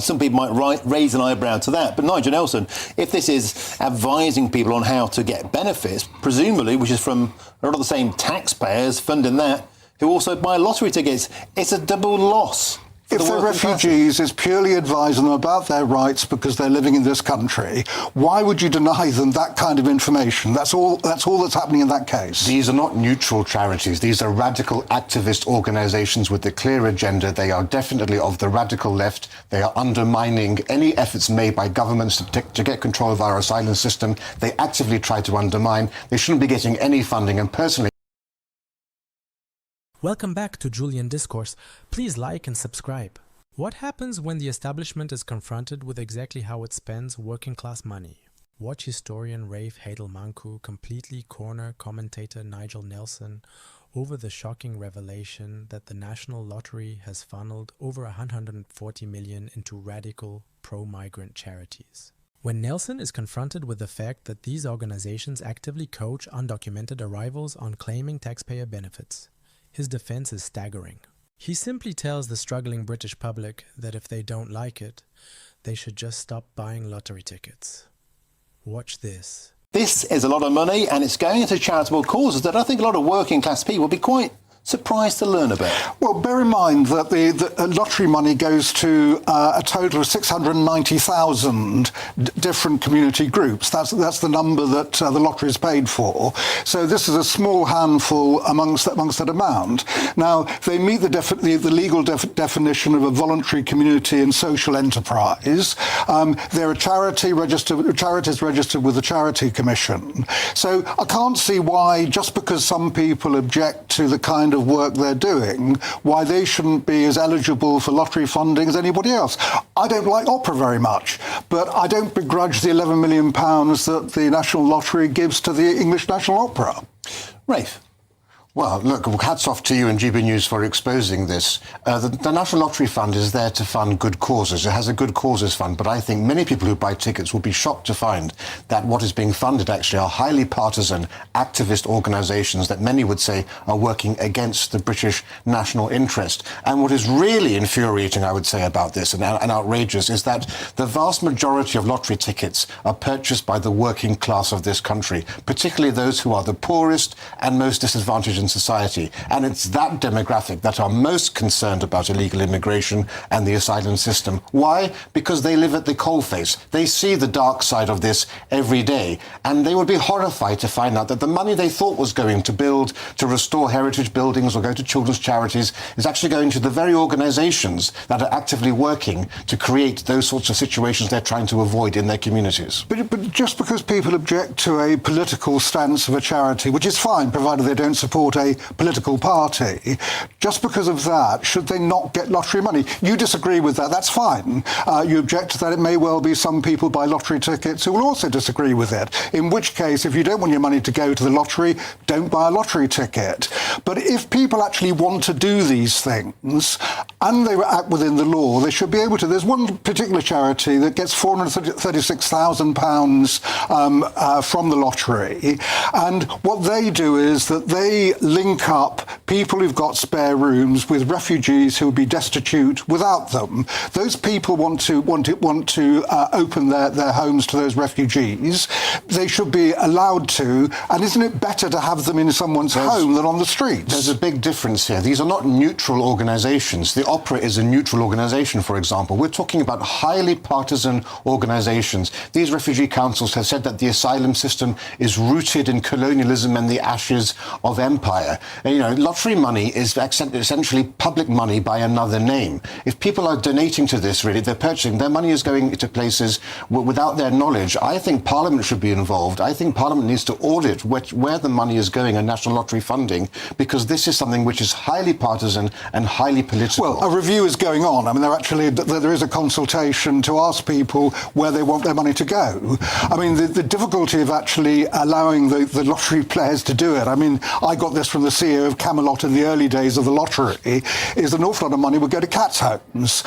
Some people might raise an eyebrow to that. But Nigel Nelson, if this is advising people on how to get benefits, presumably, which is from a lot of the same taxpayers funding that, who also buy lottery tickets, it's a double loss. If they're refugees, it's purely advising them about their rights because they're living in this country. Why would you deny them that kind of information? That's all that's happening in that case. These are not neutral charities. These are radical activist organisations with a clear agenda. They are definitely of the radical left. They are undermining any efforts made by governments to get control of our asylum system. They actively try to undermine. They shouldn't be getting any funding. And personally, welcome back to Julian Discourse. Please like and subscribe. What happens when the establishment is confronted with exactly how it spends working class money? Watch historian Rafe Heydel-Mankoo completely corner commentator Nigel Nelson over the shocking revelation that the National Lottery has funneled over 140 million into radical pro-migrant charities. When Nelson is confronted with the fact that these organizations actively coach undocumented arrivals on claiming taxpayer benefits, his defense is staggering. He simply tells the struggling British public that if they don't like it, they should just stop buying lottery tickets. Watch this. This is a lot of money, and it's going into charitable causes that I think a lot of working class people will be quite surprised to learn about. Well, bear in mind that the lottery money goes to a total of 690,000 different community groups. That's the number that the lottery is paid for. So this is a small handful amongst that amount. Now, they meet the legal definition of a voluntary community and social enterprise. They're a charities registered with the Charity Commission. So I can't see why, just because some people object to the kind of work they're doing, why they shouldn't be as eligible for lottery funding as anybody else. I don't like opera very much, but I don't begrudge the £11 million that the National Lottery gives to the English National Opera. Rafe? well, look, hats off to you and GB News for exposing this. The National Lottery Fund is there to fund good causes. It has a good causes fund, but I think many people who buy tickets will be shocked to find that what is being funded actually are highly partisan activist organisations that many would say are working against the British national interest. And what is really infuriating, I would say, about this and outrageous is that the vast majority of lottery tickets are purchased by the working class of this country, particularly those who are the poorest and most disadvantaged in society. And it's that demographic that are most concerned about illegal immigration and the asylum system. Why? Because they live at the coalface. They see the dark side of this every day. And they would be horrified to find out that the money they thought was going to build, to restore heritage buildings or go to children's charities, is actually going to the very organisations that are actively working to create those sorts of situations they're trying to avoid in their communities. But just because people object to a political stance of a charity, which is fine, provided they don't support a political party, just because of that, should they not get lottery money? You disagree with that, that's fine. You object to that, it may well be some people buy lottery tickets who will also disagree with it. In which case, if you don't want your money to go to the lottery, don't buy a lottery ticket. But if people actually want to do these things, and they act within the law, they should be able to. There's one particular charity that gets £436,000 from the lottery, and what they do is that they link up people who've got spare rooms with refugees who would be destitute without them. Those people want to open their homes to those refugees. They should be allowed to, and isn't it better to have them in someone's home than on the streets? There's a big difference here. These are not neutral organisations. The Opera is a neutral organisation, for example. We're talking about highly partisan organisations. These refugee councils have said that the asylum system is rooted in colonialism and the ashes of empire. And, lottery money is essentially public money by another name. If people are donating to this, really, they're purchasing, their money is going to places without their knowledge. I think Parliament should be involved. I think Parliament needs to audit where the money is going in national lottery funding, because this is something which is highly partisan and highly political. Well, a review is going on. I mean, there is a consultation to ask people where they want their money to go. I mean, the difficulty of actually allowing the lottery players to do it. I mean, I got this from the CEO of Camelot in the early days of the lottery, is an awful lot of money would go to cats' homes.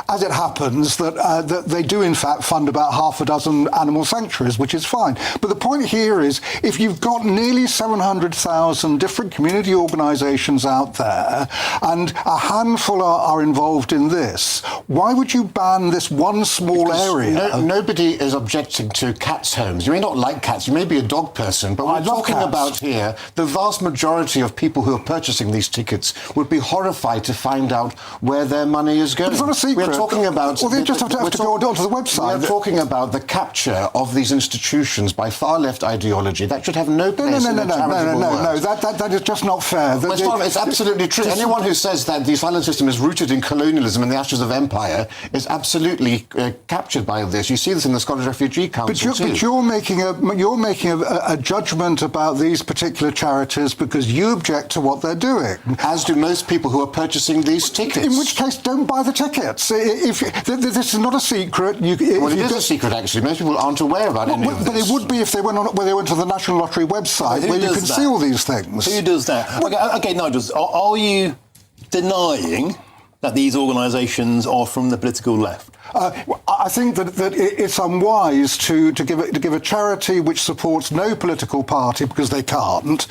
As it happens, that they do in fact fund about half a dozen animal sanctuaries, which is fine. But the point here is, if you've got nearly 700,000 different community organisations out there, and a handful are involved in this, why would you ban this one small area? Nobody is objecting to cats' homes. You may not like cats, you may be a dog person, but we're talking about here, the vast majority of people who are purchasing these tickets would be horrified to find out where their money is going. But it's not a secret. We're talking about... Well, they just have to go onto the website. We're talking about the capture of these institutions by far-left ideology. That should have no place in the charitable world. That is just not fair. It's absolutely true. Anyone who says that the asylum system is rooted in colonialism and the ashes of empire is absolutely captured by this. You see this in the Scottish Refugee Council too. But you're making a judgment about these particular charities because you object to what they're doing. As do most people who are purchasing these tickets. In which case, don't buy the tickets. This is not a secret. It is a secret, actually. Most people aren't aware about any of this. But it would be if they went to the National Lottery website where you can see all these things. Who does that? Okay, Nigel, are you denying that these organisations are from the political left? I think that it's unwise to give a charity which supports no political party, because they can't,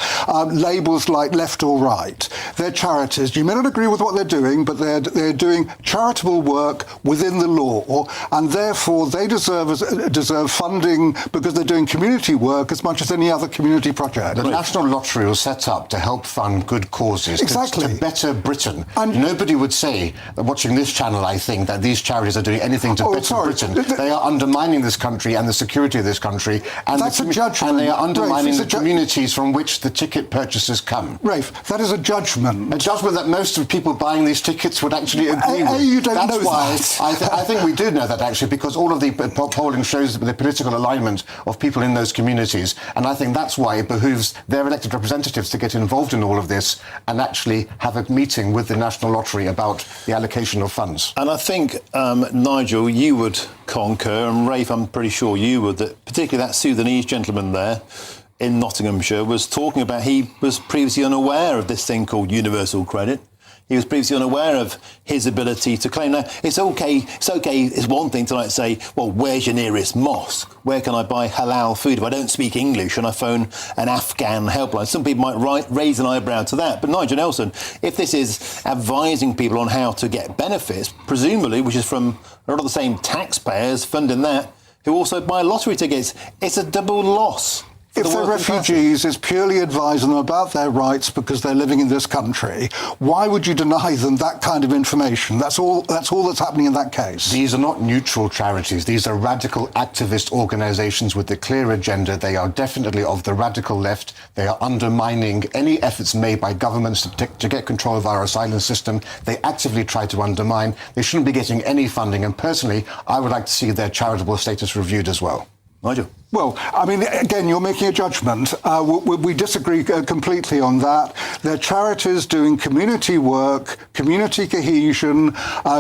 labels like left or right. They're charities. You may not agree with what they're doing, but they're doing charitable work within the law, and therefore they deserve funding because they're doing community work as much as any other community project. The National Lottery was set up to help fund good causes, exactly, to better Britain. And nobody would say, watching this channel, I think, that these charities are doing anything to better Britain. They are undermining this country and the security of this country. And that's a judgment. And they are undermining the communities from which the ticket purchasers come. Rafe, that is a judgment. A judgment that most of the people buying these tickets would actually agree with. You don't that's know why that. I think we do know that, actually, because all of the polling shows the political alignment of people in those communities. And I think that's why it behooves their elected representatives to get involved in all of this and actually have a meeting with the National Lottery about the allocation of funds. And I think, Nigel, you would concur, and Rafe, I'm pretty sure you would, that particularly that Sudanese gentleman there in Nottinghamshire was talking about he was previously unaware of this thing called universal credit. He was previously unaware of his ability to claim. Now, it's okay, it's one thing to say, well, where's your nearest mosque? Where can I buy halal food if I don't speak English and I phone an Afghan helpline? Some people might raise an eyebrow to that. But Nigel Nelson, if this is advising people on how to get benefits, presumably, which is from a lot of the same taxpayers funding that, who also buy lottery tickets, it's a double loss. If they're refugees, it's purely advising them about their rights because they're living in this country. Why would you deny them that kind of information? That's all that's happening in that case. These are not neutral charities. These are radical activist organisations with a clear agenda. They are definitely of the radical left. They are undermining any efforts made by governments to get control of our asylum system. They actively try to undermine. They shouldn't be getting any funding. And personally, I would like to see their charitable status reviewed as well. Nigel? Well, I mean, again, you're making a judgment. We disagree completely on that. They're charities doing community work, community cohesion.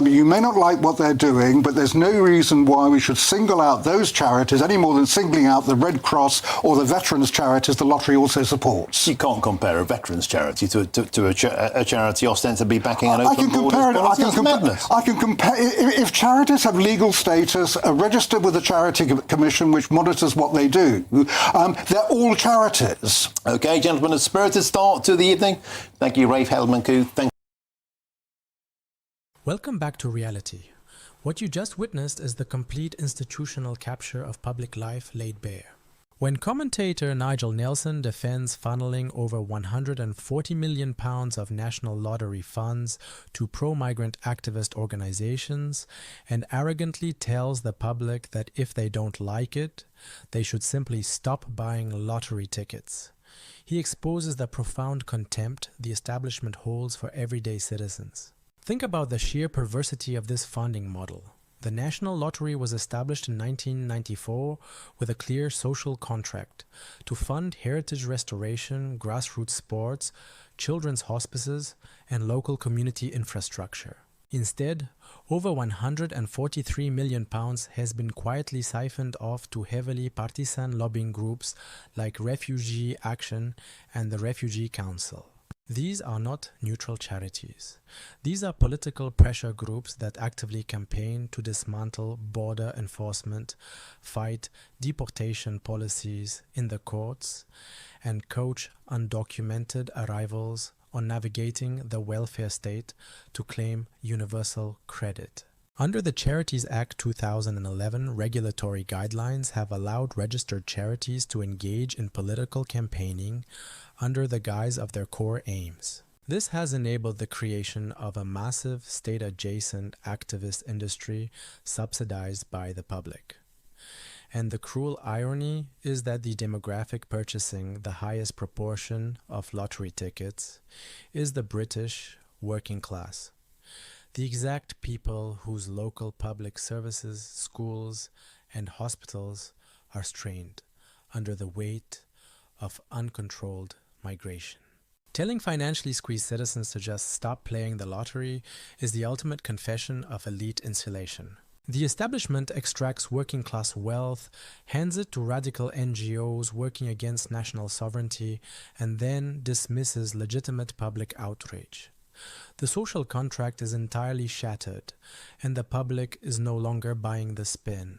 You may not like what they're doing, but there's no reason why we should single out those charities any more than singling out the Red Cross or the veterans charities the lottery also supports. You can't compare a veterans charity to a charity ostensibly backing an open borders policy. I can compare. If charities have legal status, are registered with the Charity Commission, which monitors what they do, they're all charities. OK, gentlemen, a spirited start to the evening. Thank you, Rafe Heydel-Mankoo. Thank you. Welcome back to reality. What you just witnessed is the complete institutional capture of public life laid bare. When commentator Nigel Nelson defends funneling over £140 million of national lottery funds to pro-migrant activist organizations and arrogantly tells the public that if they don't like it, they should simply stop buying lottery tickets, he exposes the profound contempt the establishment holds for everyday citizens. Think about the sheer perversity of this funding model. The National Lottery was established in 1994 with a clear social contract to fund heritage restoration, grassroots sports, children's hospices, and local community infrastructure. Instead, over £143 million has been quietly siphoned off to heavily partisan lobbying groups like Refugee Action and the Refugee Council. These are not neutral charities. These are political pressure groups that actively campaign to dismantle border enforcement, fight deportation policies in the courts, and coach undocumented arrivals on navigating the welfare state to claim universal credit. Under the Charities Act 2011, regulatory guidelines have allowed registered charities to engage in political campaigning under the guise of their core aims. This has enabled the creation of a massive state-adjacent activist industry subsidized by the public. And the cruel irony is that the demographic purchasing the highest proportion of lottery tickets is the British working class. The exact people whose local public services, schools, and hospitals are strained under the weight of uncontrolled migration. Telling financially squeezed citizens to just stop playing the lottery is the ultimate confession of elite insulation. The establishment extracts working class wealth, hands it to radical NGOs working against national sovereignty, and then dismisses legitimate public outrage. The social contract is entirely shattered, and the public is no longer buying the spin.